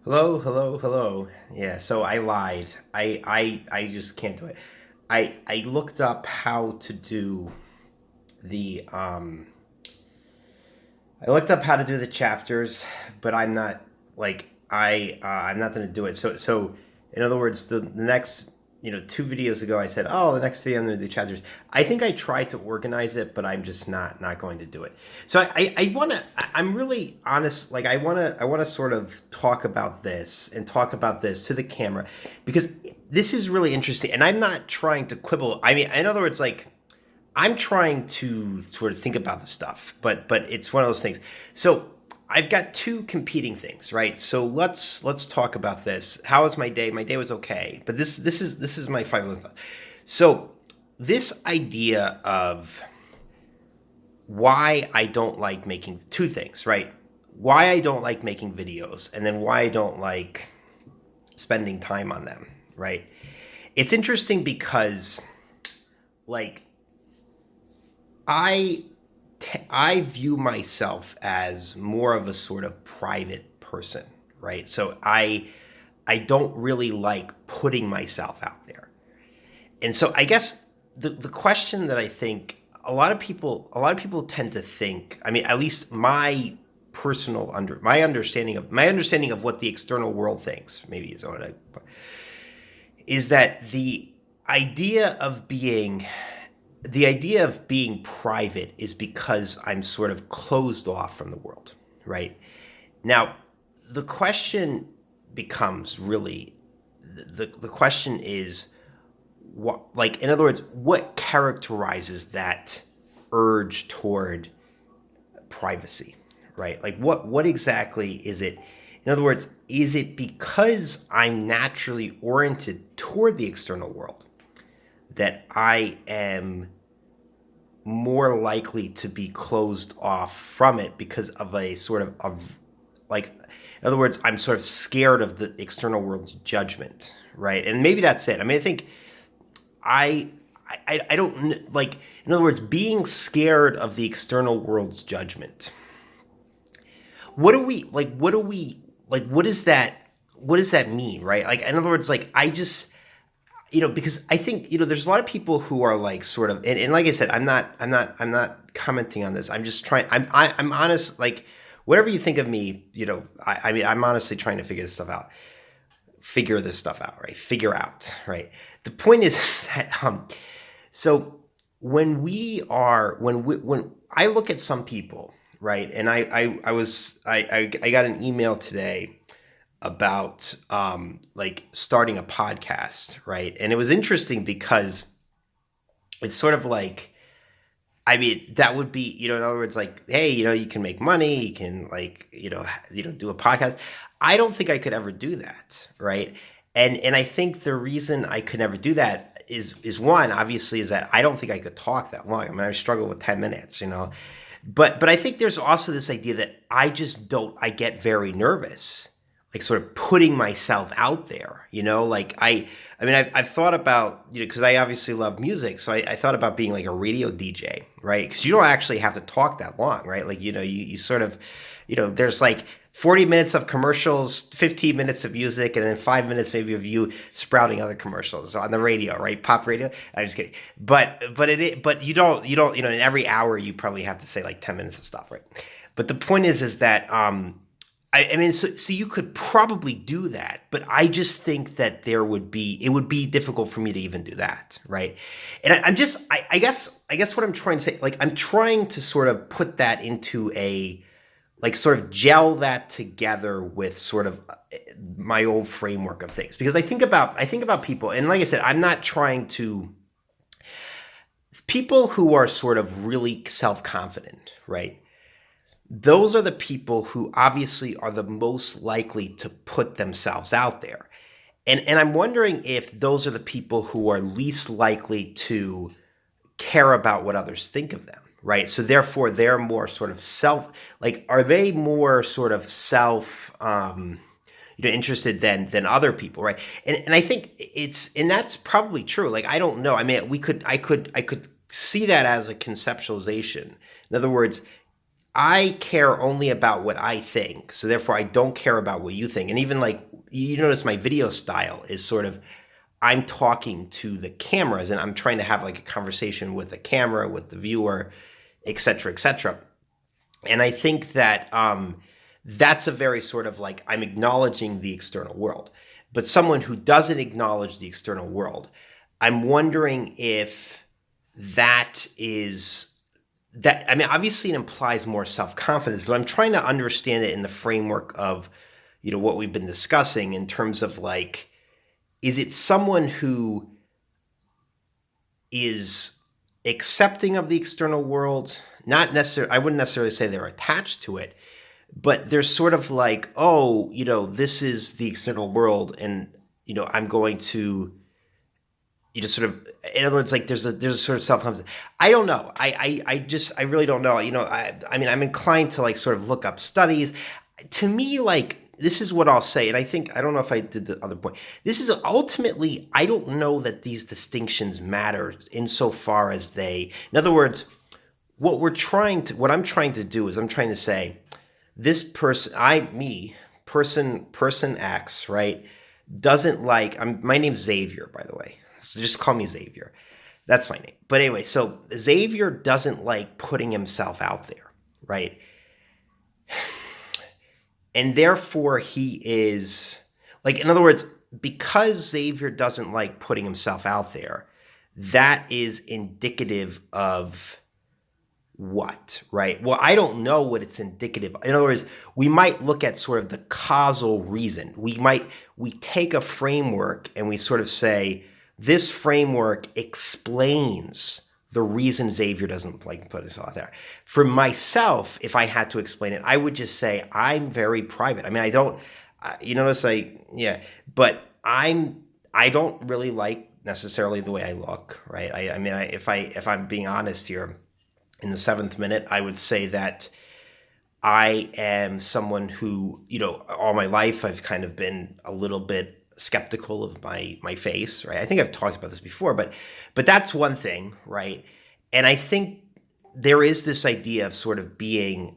Hello, hello, hello. Yeah, so I lied. I just can't do it. I looked up how to do the I looked up how to do the chapters, but I'm not like I'm not going to do it. So in other words, the next 2 videos ago I said, oh, the next video I'm going to do chapters. I think I tried to organize it, but I'm just not going to do it. So I want to. I'm really honest. Like I want to sort of talk about this and talk about this to the camera because this is really interesting, and I'm not trying to quibble. I mean, in other words, like I'm trying to sort of think about the stuff, but it's one of those things. So I've got two competing things, right? So let's talk about this. How was my day? My day was okay, but this is my final thought. So this idea of why I don't like making two things, right? Why I don't like making videos, and then why I don't like spending time on them, right? It's interesting because like I I view myself as more of a sort of private person, right? So I don't really like putting myself out there. And so I guess the question that I think a lot of people tend to think, I mean, at least my understanding of what the external world thinks, maybe is what I is that idea of being the idea of being private is because I'm sort of closed off from the world, right? Now, the question becomes really the question is what, like, in other words, what characterizes that urge toward privacy, right? Like what exactly is it? In other words, is it because I'm naturally oriented toward the external world that I am more likely to be closed off from it because of a sort of like, in other words, I'm sort of scared of the external world's judgment, right? And maybe that's it. I mean, I think I I don't like, in other words, being scared of the external world's judgment. What does that mean, right? Like, in other words, like, I just, because I think, there's a lot of people who are like sort of, and like I said, I'm not commenting on this. I'm just trying. I'm honest. Like, whatever you think of me, I mean, I'm honestly trying to figure this stuff out, right? Figure out, right? The point is that so when I look at some people, right, and I got an email today about like starting a podcast, right? And it was interesting because it's sort of like, I mean, that would be, in other words, like, hey, you can make money, you can, like, do a podcast. I don't think I could ever do that, right? And I think the reason I could never do that is one, obviously, is that I don't think I could talk that long. I mean, I struggle with 10 minutes, but I think there's also this idea that I get very nervous, like, sort of putting myself out there, like, I mean, I've thought about, because I obviously love music, so I thought about being like a radio DJ, right? Because you don't actually have to talk that long, right? Like, you sort of, there's like 40 minutes of commercials, 15 minutes of music, and then 5 minutes maybe of you sprouting other commercials on the radio, right? Pop radio. I'm just kidding. But you don't, in every hour you probably have to say like 10 minutes of stuff, right? But the point is that I mean, so you could probably do that, but I just think that it would be difficult for me to even do that, right? And I guess what I'm trying to say, like, I'm trying to sort of put that into like, sort of gel that together with sort of my old framework of things, because I think about people, and like I said, I'm not trying to people who are sort of really self confident, right? Those are the people who obviously are the most likely to put themselves out there. And I'm wondering if those are the people who are least likely to care about what others think of them, right? So therefore they're more sort of like, are they more sort of interested than other people, right? And I think and that's probably true. Like, I don't know. I mean, I could see that as a conceptualization. In other words, I care only about what I think. So therefore I don't care about what you think. And even like you notice my video style is sort of I'm talking to the cameras and I'm trying to have like a conversation with the camera, with the viewer, et cetera, et cetera. And I think that that's a very sort of like I'm acknowledging the external world. But someone who doesn't acknowledge the external world, I'm wondering if that is that. I mean, obviously it implies more self-confidence, but I'm trying to understand it in the framework of, what we've been discussing in terms of like, is it someone who is accepting of the external world? Not necessarily, I wouldn't necessarily say they're attached to it, but they're sort of like, oh, this is the external world, and I'm going to, sort of, in other words, like there's a sort of self-confidence. I don't know. I really don't know. I mean, I'm inclined to like sort of look up studies. To me, like this is what I'll say, and I don't know if I did the other point. This is ultimately, I don't know that these distinctions matter insofar as in other words, what I'm trying to do is I'm trying to say, this person X, right, doesn't like, my name's Xavier, by the way. So just call me Xavier. That's my name. But anyway, so Xavier doesn't like putting himself out there, right? And therefore he is like, in other words, because Xavier doesn't like putting himself out there, that is indicative of what, right? Well, I don't know what it's indicative of. In other words, we might look at sort of the causal reason. We take a framework and we sort of say, this framework explains the reason Xavier doesn't like put himself out there. For myself, if I had to explain it, I would just say I'm very private. I mean, I don't, notice but I don't really like necessarily the way I look, right? I mean, if I'm being honest here, in the seventh minute, I would say that I am someone who, all my life I've kind of been a little bit skeptical of my face, right? I think I've talked about this before, but that's one thing, right? And I think there is this idea of sort of being,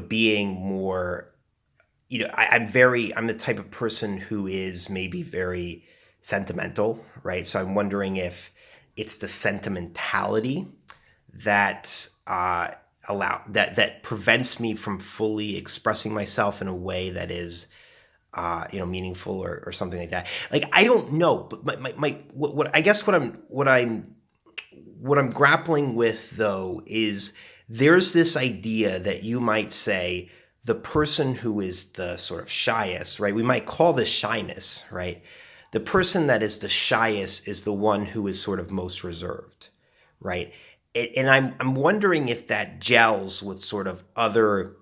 being more, I'm the type of person who is maybe very sentimental, right? So I'm wondering if it's the sentimentality that that prevents me from fully expressing myself in a way that is meaningful or something like that. Like I don't know, but what I guess what I'm grappling with though is there's this idea that you might say the person who is the sort of shyest, right? We might call this shyness, right? The person that is the shyest is the one who is sort of most reserved, right? And I'm wondering if that gels with sort of other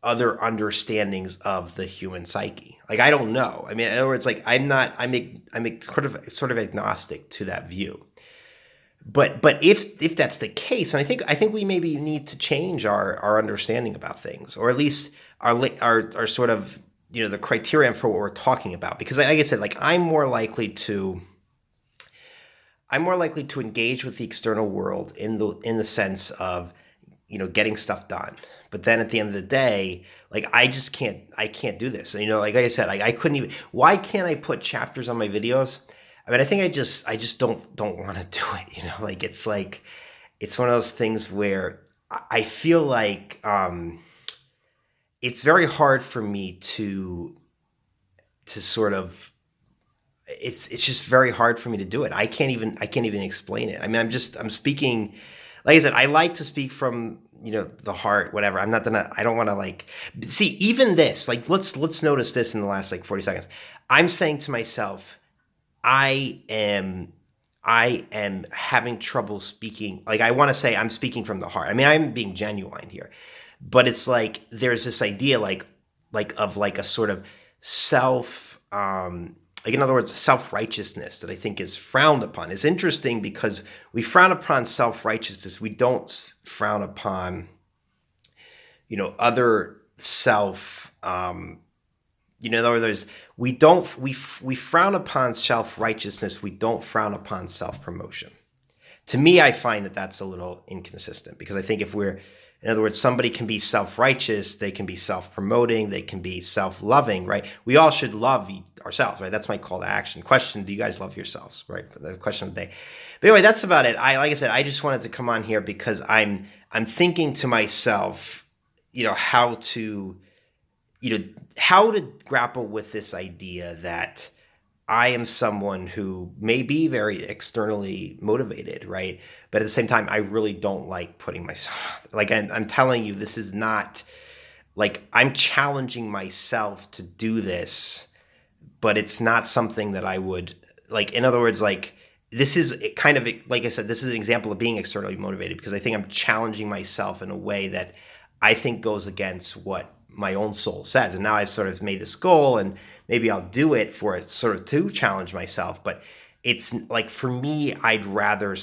understandings of the human psyche. Like I don't know. I mean, in other words, like I'm sort of agnostic to that view. But if that's the case, and I think we maybe need to change our understanding about things, or at least our sort of the criterion for what we're talking about, because like I said, like I'm more likely to engage with the external world in the sense of getting stuff done. But then at the end of the day, like I can't do this. And, like I said, I couldn't even. Why can't I put chapters on my videos? I mean, I think I just don't want to do it. Like it's one of those things where I feel like it's very hard for me to sort of. It's just very hard for me to do it. I can't even explain it. I mean, I'm speaking. Like I said, I like to speak from the heart, whatever. I don't want to like see even this. Like let's notice this in the last like 40 seconds. I'm saying to myself, I am having trouble speaking. Like I want to say I'm speaking from the heart. I mean, I'm being genuine here, but it's like there's this idea like of like a sort of self. Like in other words, self-righteousness that I think is frowned upon. It's interesting because we frown upon self-righteousness. We don't frown upon, other self. In other words, we frown upon self-righteousness. We don't frown upon self-promotion. To me, I find that that's a little inconsistent, because I think if we're, in other words, somebody can be self-righteous, they can be self-promoting, they can be self-loving, right? We all should love ourselves, right? That's my call to action. Question: do you guys love yourselves, right? The question of the day. But anyway, that's about it. Like I said, I just wanted to come on here because I'm thinking to myself, how to, how to grapple with this idea that I am someone who may be very externally motivated, right? But at the same time, I really don't like putting myself, like I'm telling you, this is not, like, I'm challenging myself to do this, but it's not something that I would, like, in other words, like, this is kind of, like I said, this is an example of being externally motivated, because I think I'm challenging myself in a way that I think goes against what my own soul says. And now I've sort of made this goal, and maybe I'll do it for it, sort of to challenge myself. But it's like, for me, I'd rather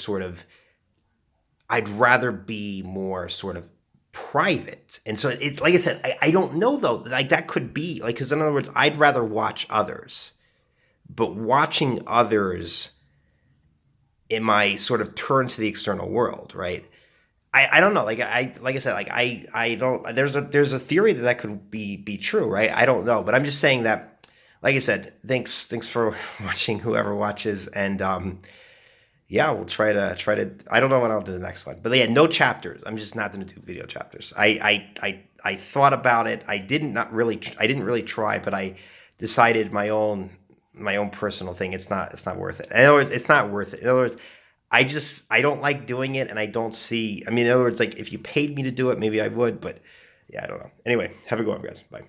be more sort of private. And so like I said, I don't know though, like that could be like, because in other words, I'd rather watch others, but watching others in my sort of turn to the external world, right? I don't know. Like I said, like I don't. There's a theory that could be true, right? I don't know, but I'm just saying that. Like I said, thanks for watching, whoever watches, and yeah, we'll try to. I don't know when I'll do the next one, but yeah, no chapters. I'm just not going to do video chapters. I thought about it. I didn't really try, but I decided my own personal thing. It's not worth it. In other words, it's not worth it. In other words, I don't like doing it, and I don't see. I mean, in other words, like, if you paid me to do it, maybe I would, but yeah, I don't know. Anyway, have a good one, guys. Bye.